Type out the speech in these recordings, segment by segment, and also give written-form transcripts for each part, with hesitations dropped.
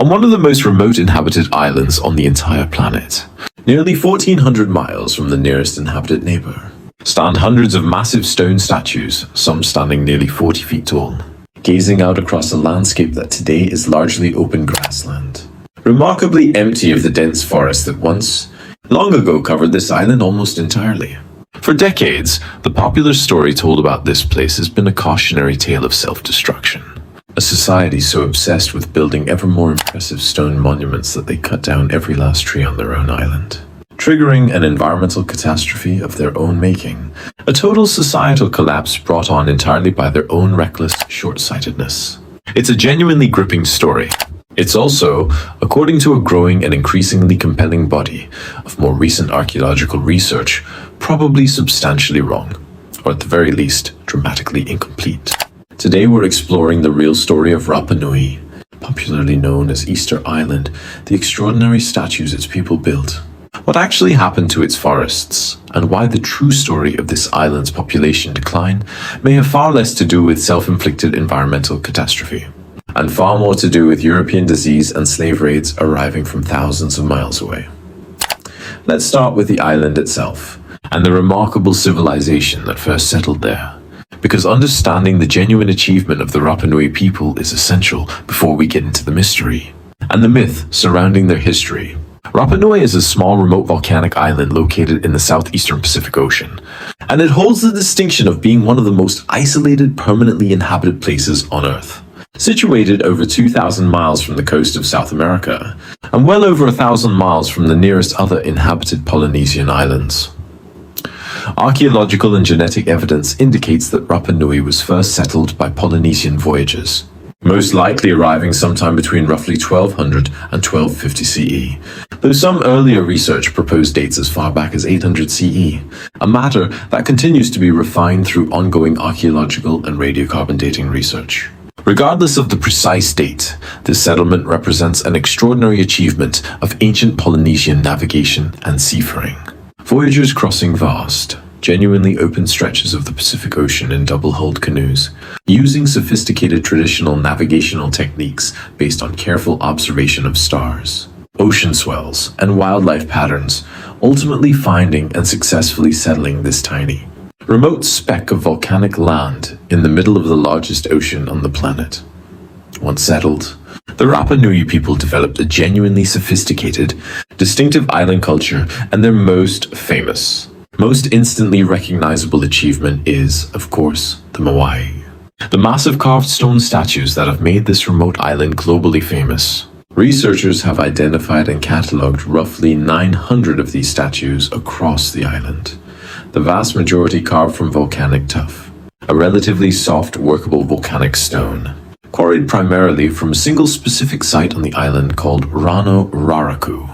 on one of the most remote inhabited islands on the entire planet. Nearly 1,400 miles from the nearest inhabited neighbor, stand hundreds of massive stone statues, some standing nearly 40 feet tall, gazing out across a landscape that today is largely open grassland, remarkably empty of the dense forest that once, long ago, covered this island almost entirely. For decades, the popular story told about this place has been a cautionary tale of self-destruction. A society so obsessed with building ever more impressive stone monuments that they cut down every last tree on their own island, triggering an environmental catastrophe of their own making, a total societal collapse brought on entirely by their own reckless short-sightedness. It's a genuinely gripping story. It's also, according to a growing and increasingly compelling body of more recent archaeological research, probably substantially wrong, or at the very least, dramatically incomplete. Today we're exploring the real story of Rapa Nui, popularly known as Easter Island, the extraordinary statues its people built, what actually happened to its forests, and why the true story of this island's population decline may have far less to do with self-inflicted environmental catastrophe, and far more to do with European disease and slave raids arriving from thousands of miles away. Let's start with the island itself, and the remarkable civilization that first settled there, because understanding the genuine achievement of the Rapa Nui people is essential before we get into the mystery and the myth surrounding their history. Rapa Nui is a small remote volcanic island located in the southeastern Pacific Ocean, and it holds the distinction of being one of the most isolated permanently inhabited places on Earth. Situated over 2,000 miles from the coast of South America, and well over 1,000 miles from the nearest other inhabited Polynesian islands. Archaeological and genetic evidence indicates that Rapa Nui was first settled by Polynesian voyagers, most likely arriving sometime between roughly 1200 and 1250 CE, though some earlier research proposed dates as far back as 800 CE, a matter that continues to be refined through ongoing archaeological and radiocarbon dating research. Regardless of the precise date, this settlement represents an extraordinary achievement of ancient Polynesian navigation and seafaring. Voyagers crossing vast, genuinely open stretches of the Pacific Ocean in double-hulled canoes, using sophisticated traditional navigational techniques based on careful observation of stars, ocean swells, and wildlife patterns, ultimately finding and successfully settling this tiny, remote speck of volcanic land in the middle of the largest ocean on the planet. Once settled, the Rapa Nui people developed a genuinely sophisticated, distinctive island culture, and their most famous, most instantly recognizable achievement is, of course, the Moai. The massive carved stone statues that have made this remote island globally famous. Researchers have identified and catalogued roughly 900 of these statues across the island, the vast majority carved from volcanic tuff, a relatively soft, workable volcanic stone, quarried primarily from a single specific site on the island called Rano Raraku,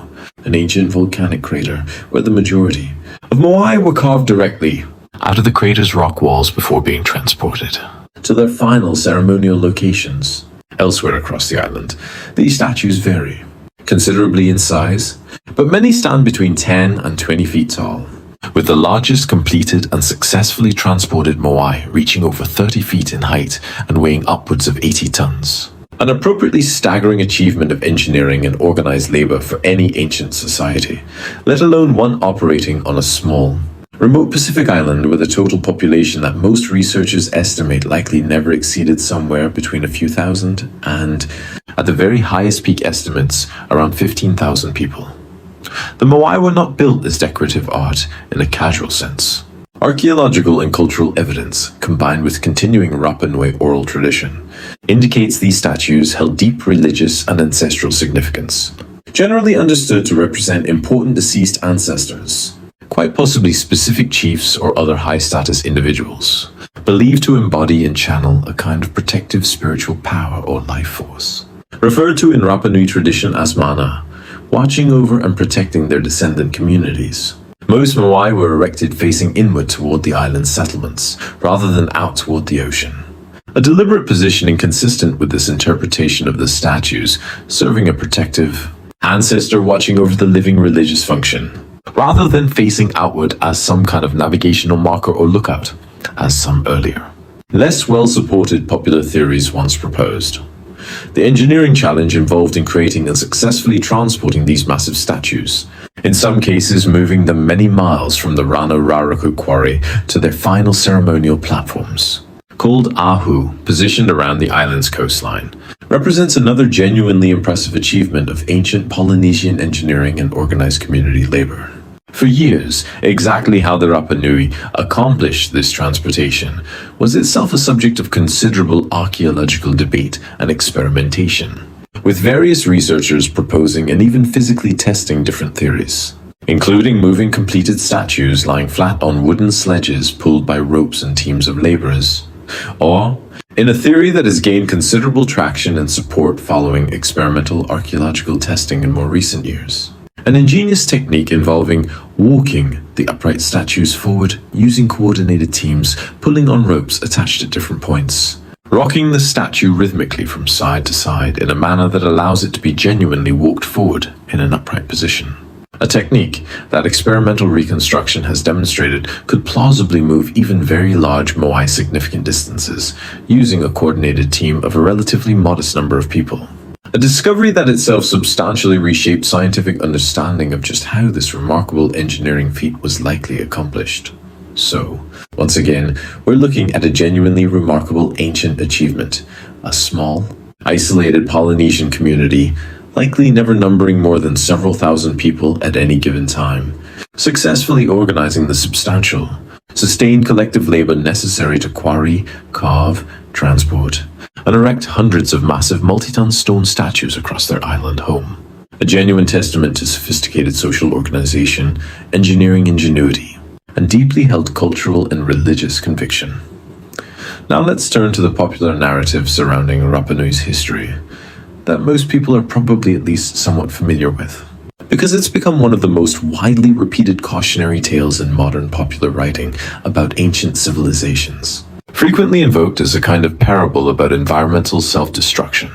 an ancient volcanic crater where the majority of Moai were carved directly out of the crater's rock walls before being transported to their final ceremonial locations. Elsewhere across the island, these statues vary considerably in size, but many stand between 10 and 20 feet tall, with the largest completed and successfully transported Moai reaching over 30 feet in height and weighing upwards of 80 tons. An appropriately staggering achievement of engineering and organized labor for any ancient society, let alone one operating on a small, remote Pacific island with a total population that most researchers estimate likely never exceeded somewhere between a few thousand and, at the very highest peak estimates, around 15,000 people. The Moai were not built as decorative art in a casual sense. Archaeological and cultural evidence, combined with continuing Rapa Nui oral tradition, indicates these statues held deep religious and ancestral significance, generally understood to represent important deceased ancestors, quite possibly specific chiefs or other high-status individuals, believed to embody and channel a kind of protective spiritual power or life force, referred to in Rapa Nui tradition as mana, watching over and protecting their descendant communities. Most Moai were erected facing inward toward the island's settlements, rather than out toward the ocean. A deliberate positioning consistent with this interpretation of the statues, serving a protective ancestor watching over the living religious function, rather than facing outward as some kind of navigational marker or lookout, as some earlier, less well-supported popular theories once proposed. The engineering challenge involved in creating and successfully transporting these massive statues, in some cases moving them many miles from the Rano Raraku quarry to their final ceremonial platforms. Called Ahu, positioned around the island's coastline, represents another genuinely impressive achievement of ancient Polynesian engineering and organized community labor. For years, exactly how the Rapa Nui accomplished this transportation was itself a subject of considerable archaeological debate and experimentation, with various researchers proposing and even physically testing different theories, including moving completed statues lying flat on wooden sledges pulled by ropes and teams of laborers, or in a theory that has gained considerable traction and support following experimental archaeological testing in more recent years. An ingenious technique involving walking the upright statues forward using coordinated teams pulling on ropes attached at different points, rocking the statue rhythmically from side to side in a manner that allows it to be genuinely walked forward in an upright position. A technique that experimental reconstruction has demonstrated could plausibly move even very large Moai significant distances using a coordinated team of a relatively modest number of people. A discovery that itself substantially reshaped scientific understanding of just how this remarkable engineering feat was likely accomplished. So, once again, we're looking at a genuinely remarkable ancient achievement, a small, isolated Polynesian community, likely never numbering more than several thousand people at any given time, successfully organizing the substantial, sustained collective labor necessary to quarry, carve, transport, and erect hundreds of massive multi-ton stone statues across their island home. A genuine testament to sophisticated social organization, engineering ingenuity, and deeply held cultural and religious conviction. Now let's turn to the popular narrative surrounding Rapa Nui's history, that most people are probably at least somewhat familiar with, because it's become one of the most widely repeated cautionary tales in modern popular writing about ancient civilizations, frequently invoked as a kind of parable about environmental self-destruction.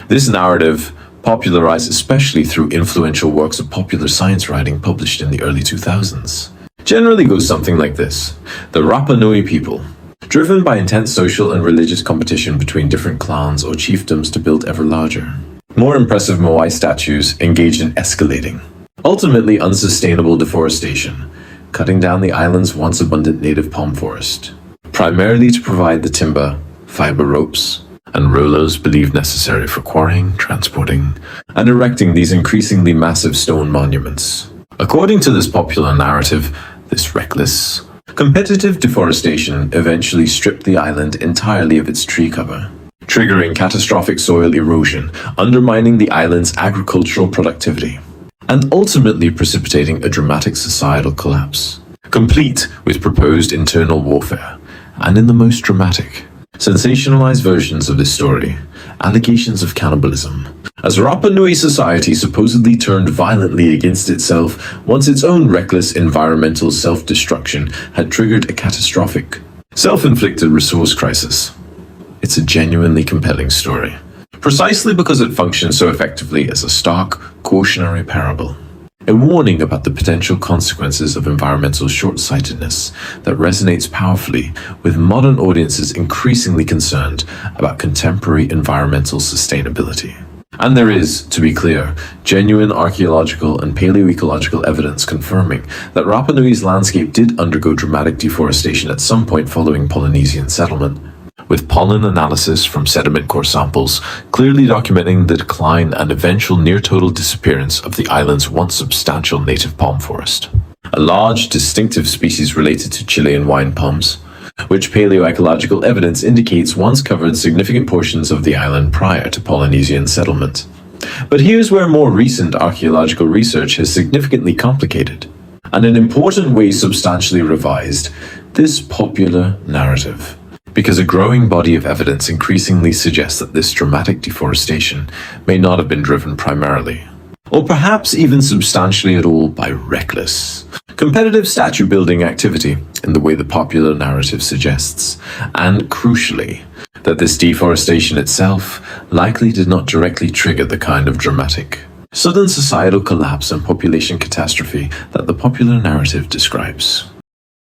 This narrative, popularized especially through influential works of popular science writing published in the early 2000s, generally goes something like this. The Rapa Nui people, driven by intense social and religious competition between different clans or chiefdoms to build ever larger, more impressive Moai statues engaged in escalating, ultimately unsustainable deforestation, cutting down the island's once abundant native palm forest, primarily to provide the timber, fiber ropes, and rollers believed necessary for quarrying, transporting, and erecting these increasingly massive stone monuments. According to this popular narrative, this reckless, competitive deforestation eventually stripped the island entirely of its tree cover, triggering catastrophic soil erosion, undermining the island's agricultural productivity, and ultimately precipitating a dramatic societal collapse, complete with proposed internal warfare. And in the most dramatic, sensationalized versions of this story, allegations of cannibalism, as Rapa Nui society supposedly turned violently against itself once its own reckless environmental self-destruction had triggered a catastrophic, self-inflicted resource crisis. It's a genuinely compelling story, precisely because it functions so effectively as a stark, cautionary parable. A warning about the potential consequences of environmental short-sightedness that resonates powerfully with modern audiences increasingly concerned about contemporary environmental sustainability. And there is, to be clear, genuine archaeological and paleoecological evidence confirming that Rapa Nui's landscape did undergo dramatic deforestation at some point following Polynesian settlement, with pollen analysis from sediment core samples clearly documenting the decline and eventual near-total disappearance of the island's once substantial native palm forest. A large, distinctive species related to Chilean wine palms, which paleoecological evidence indicates once covered significant portions of the island prior to Polynesian settlement. But here's where more recent archaeological research has significantly complicated, and in important ways substantially revised, this popular narrative. Because a growing body of evidence increasingly suggests that this dramatic deforestation may not have been driven primarily, or perhaps even substantially at all, by reckless, competitive statue building activity in the way the popular narrative suggests, and crucially, that this deforestation itself likely did not directly trigger the kind of dramatic, sudden societal collapse and population catastrophe that the popular narrative describes.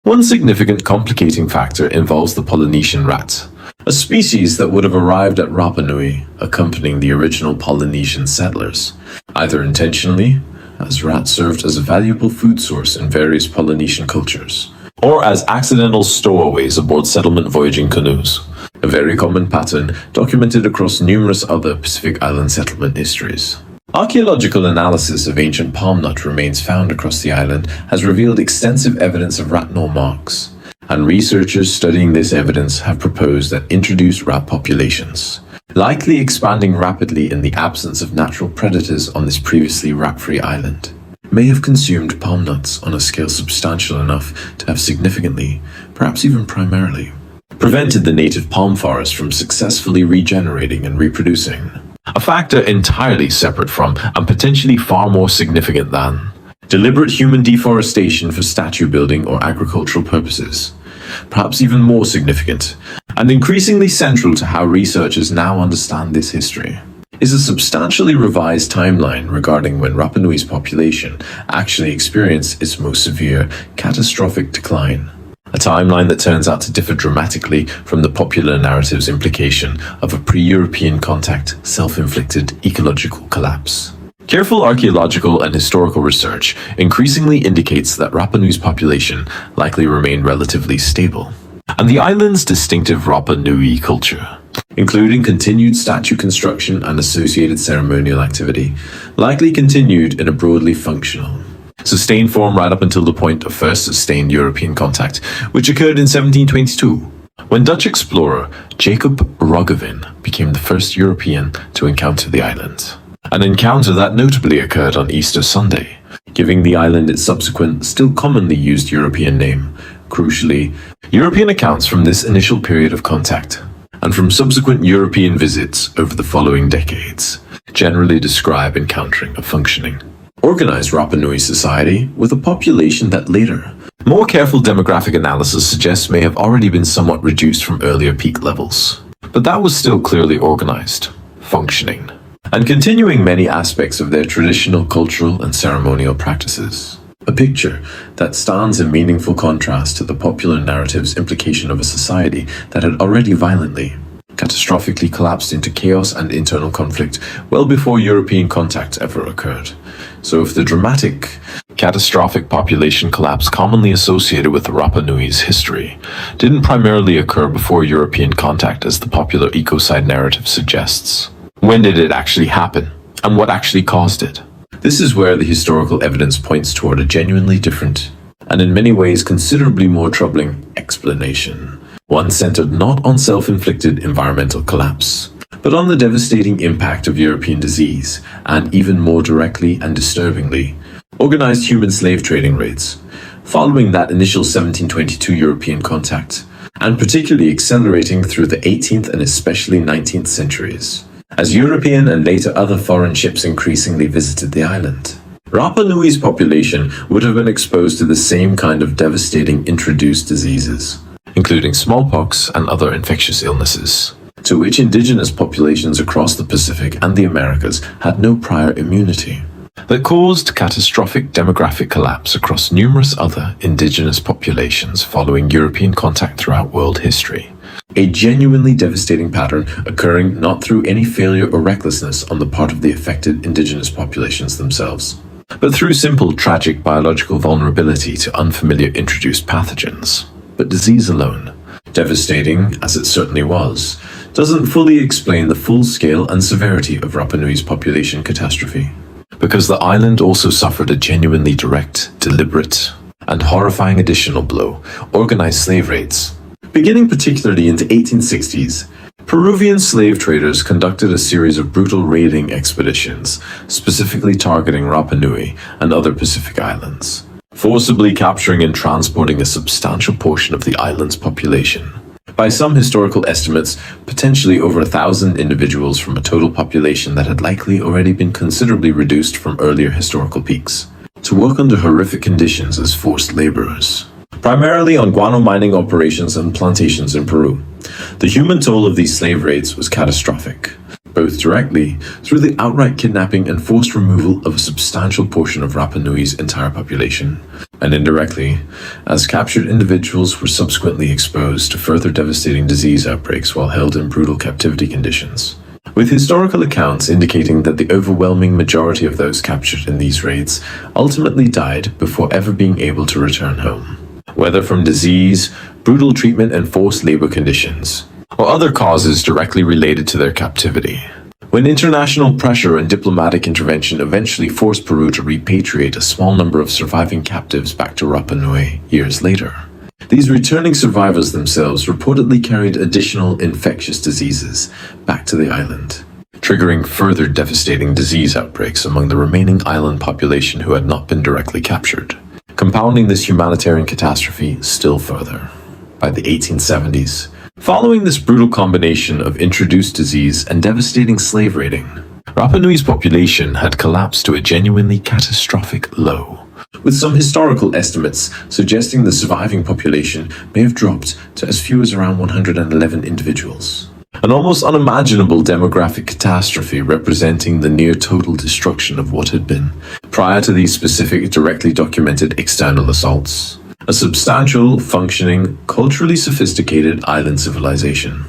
One significant complicating factor involves the Polynesian rat, a species that would have arrived at Rapa Nui accompanying the original Polynesian settlers, either intentionally, as rats served as a valuable food source in various Polynesian cultures, or as accidental stowaways aboard settlement voyaging canoes, a very common pattern documented across numerous other Pacific Island settlement histories. Archaeological analysis of ancient palm nut remains found across the island has revealed extensive evidence of rat gnaw marks, and researchers studying this evidence have proposed that introduced rat populations, likely expanding rapidly in the absence of natural predators on this previously rat-free island, may have consumed palm nuts on a scale substantial enough to have significantly, perhaps even primarily, prevented the native palm forest from successfully regenerating and reproducing. A factor entirely separate from, and potentially far more significant than, deliberate human deforestation for statue building or agricultural purposes. Perhaps even more significant, and increasingly central to how researchers now understand this history, is a substantially revised timeline regarding when Rapa Nui's population actually experienced its most severe, catastrophic decline. A timeline that turns out to differ dramatically from the popular narrative's implication of a pre-European contact, self-inflicted ecological collapse. Careful archaeological and historical research increasingly indicates that Rapa Nui's population likely remained relatively stable, and the island's distinctive Rapa Nui culture, including continued statue construction and associated ceremonial activity, likely continued in a broadly functional, sustained form right up until the point of first sustained European contact, which occurred in 1722, when Dutch explorer Jacob Roggeveen became the first European to encounter the island. An encounter that notably occurred on Easter Sunday, giving the island its subsequent, still commonly used European name. Crucially, European accounts from this initial period of contact, and from subsequent European visits over the following decades, generally describe encountering a functioning, organized Rapa Nui society with a population that later, more careful demographic analysis suggests may have already been somewhat reduced from earlier peak levels. But that was still clearly organized, functioning, and continuing many aspects of their traditional cultural and ceremonial practices. A picture that stands in meaningful contrast to the popular narrative's implication of a society that had already violently, catastrophically collapsed into chaos and internal conflict well before European contact ever occurred. So if the dramatic, catastrophic population collapse commonly associated with the Rapa Nui's history didn't primarily occur before European contact as the popular ecocide narrative suggests, when did it actually happen, and what actually caused it? This is where the historical evidence points toward a genuinely different, and in many ways considerably more troubling, explanation. One centered not on self-inflicted environmental collapse, but on the devastating impact of European disease, and even more directly and disturbingly, organized human slave trading raids, following that initial 1722 European contact, and particularly accelerating through the 18th and especially 19th centuries, as European and later other foreign ships increasingly visited the island. Rapa Nui's population would have been exposed to the same kind of devastating introduced diseases, including smallpox and other infectious illnesses, to which indigenous populations across the Pacific and the Americas had no prior immunity, that caused catastrophic demographic collapse across numerous other indigenous populations following European contact throughout world history. A genuinely devastating pattern occurring not through any failure or recklessness on the part of the affected indigenous populations themselves, but through simple tragic biological vulnerability to unfamiliar introduced pathogens. But disease alone, devastating as it certainly was, doesn't fully explain the full scale and severity of Rapa Nui's population catastrophe, because the island also suffered a genuinely direct, deliberate, and horrifying additional blow: organized slave raids. Beginning particularly in the 1860s, Peruvian slave traders conducted a series of brutal raiding expeditions, specifically targeting Rapa Nui and other Pacific islands, forcibly capturing and transporting a substantial portion of the island's population. By some historical estimates, potentially over 1,000 individuals from a total population that had likely already been considerably reduced from earlier historical peaks, to work under horrific conditions as forced laborers, primarily on guano mining operations and plantations in Peru. The human toll of these slave raids was catastrophic, both directly through the outright kidnapping and forced removal of a substantial portion of Rapa Nui's entire population, and indirectly, as captured individuals were subsequently exposed to further devastating disease outbreaks while held in brutal captivity conditions, with historical accounts indicating that the overwhelming majority of those captured in these raids ultimately died before ever being able to return home, whether from disease, brutal treatment and forced labor conditions, or other causes directly related to their captivity. When international pressure and diplomatic intervention eventually forced Peru to repatriate a small number of surviving captives back to Rapa Nui years later, these returning survivors themselves reportedly carried additional infectious diseases back to the island, triggering further devastating disease outbreaks among the remaining island population who had not been directly captured, compounding this humanitarian catastrophe still further. By the 1870s, following this brutal combination of introduced disease and devastating slave raiding, Rapa Nui's population had collapsed to a genuinely catastrophic low, with some historical estimates suggesting the surviving population may have dropped to as few as around 111 individuals. An almost unimaginable demographic catastrophe representing the near total destruction of what had been, prior to these specific directly documented external assaults, a substantial, functioning, culturally sophisticated island civilization.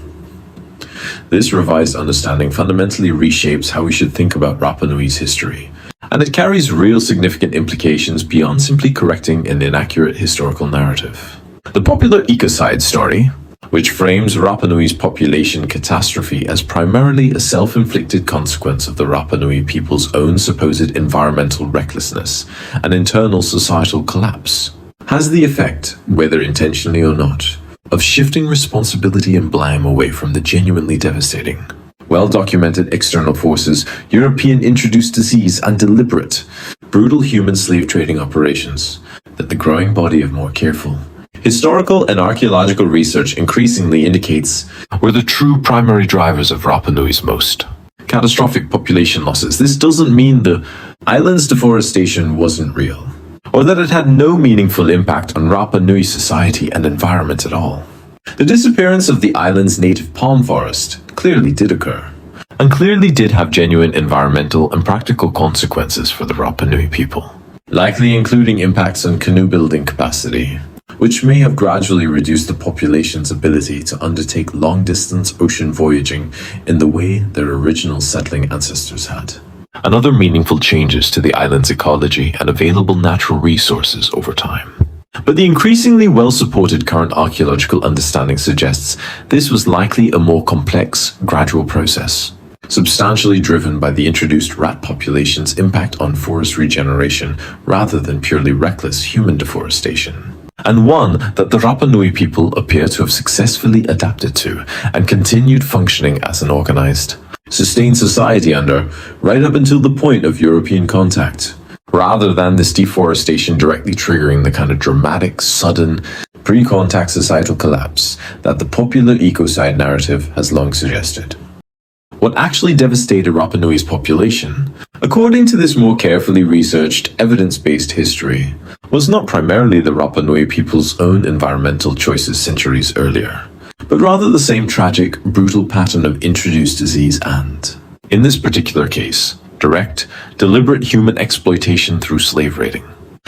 This revised understanding fundamentally reshapes how we should think about Rapa Nui's history, and it carries real significant implications beyond simply correcting an inaccurate historical narrative. The popular ecocide story, which frames Rapa Nui's population catastrophe as primarily a self-inflicted consequence of the Rapa Nui people's own supposed environmental recklessness and internal societal collapse, has the effect, whether intentionally or not, of shifting responsibility and blame away from the genuinely devastating, well-documented external forces, European-introduced disease, and deliberate, brutal human slave trading operations that the growing body of more careful, historical and archaeological research increasingly indicates were the true primary drivers of Rapa Nui's most catastrophic population losses. This doesn't mean the island's deforestation wasn't real, or that it had no meaningful impact on Rapa Nui society and environment at all. The disappearance of the island's native palm forest clearly did occur, and clearly did have genuine environmental and practical consequences for the Rapa Nui people, likely including impacts on canoe building capacity, which may have gradually reduced the population's ability to undertake long-distance ocean voyaging in the way their original settling ancestors had, and other meaningful changes to the island's ecology and available natural resources over time. But the increasingly well-supported current archaeological understanding suggests this was likely a more complex, gradual process, substantially driven by the introduced rat population's impact on forest regeneration rather than purely reckless human deforestation, and one that the Rapa Nui people appear to have successfully adapted to and continued functioning as an organized, sustained society under, right up until the point of European contact, rather than this deforestation directly triggering the kind of dramatic, sudden, pre-contact societal collapse that the popular ecocide narrative has long suggested. What actually devastated Rapa Nui's population, according to this more carefully researched, evidence-based history, was not primarily the Rapa Nui people's own environmental choices centuries earlier, but rather the same tragic, brutal pattern of introduced disease and, in this particular case, direct, deliberate human exploitation through slave raiding,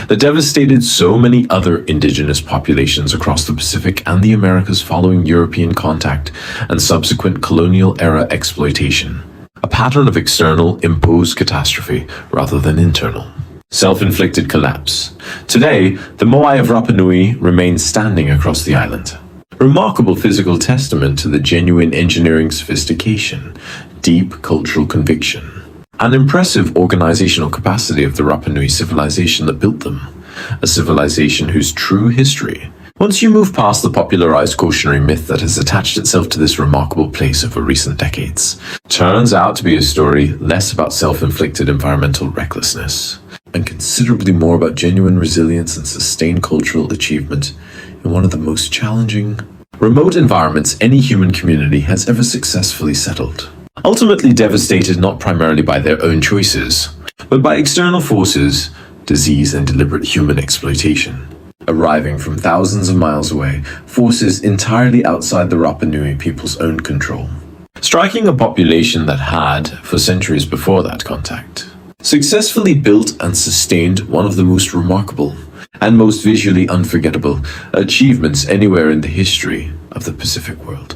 that devastated so many other indigenous populations across the Pacific and the Americas following European contact and subsequent colonial-era exploitation, a pattern of external, imposed catastrophe rather than internal, self-inflicted collapse. Today, the Moai of Rapa Nui remains standing across the island, remarkable physical testament to the genuine engineering sophistication, deep cultural conviction, and impressive organizational capacity of the Rapa Nui civilization that built them, a civilization whose true history, once you move past the popularized cautionary myth that has attached itself to this remarkable place over recent decades, turns out to be a story less about self-inflicted environmental recklessness, and considerably more about genuine resilience and sustained cultural achievement in one of the most challenging, remote environments any human community has ever successfully settled. Ultimately devastated not primarily by their own choices, but by external forces, disease and deliberate human exploitation, arriving from thousands of miles away, forces entirely outside the Rapa Nui people's own control. striking a population that had, for centuries before that contact, successfully built and sustained one of the most remarkable and most visually unforgettable achievements anywhere in the history of the Pacific world.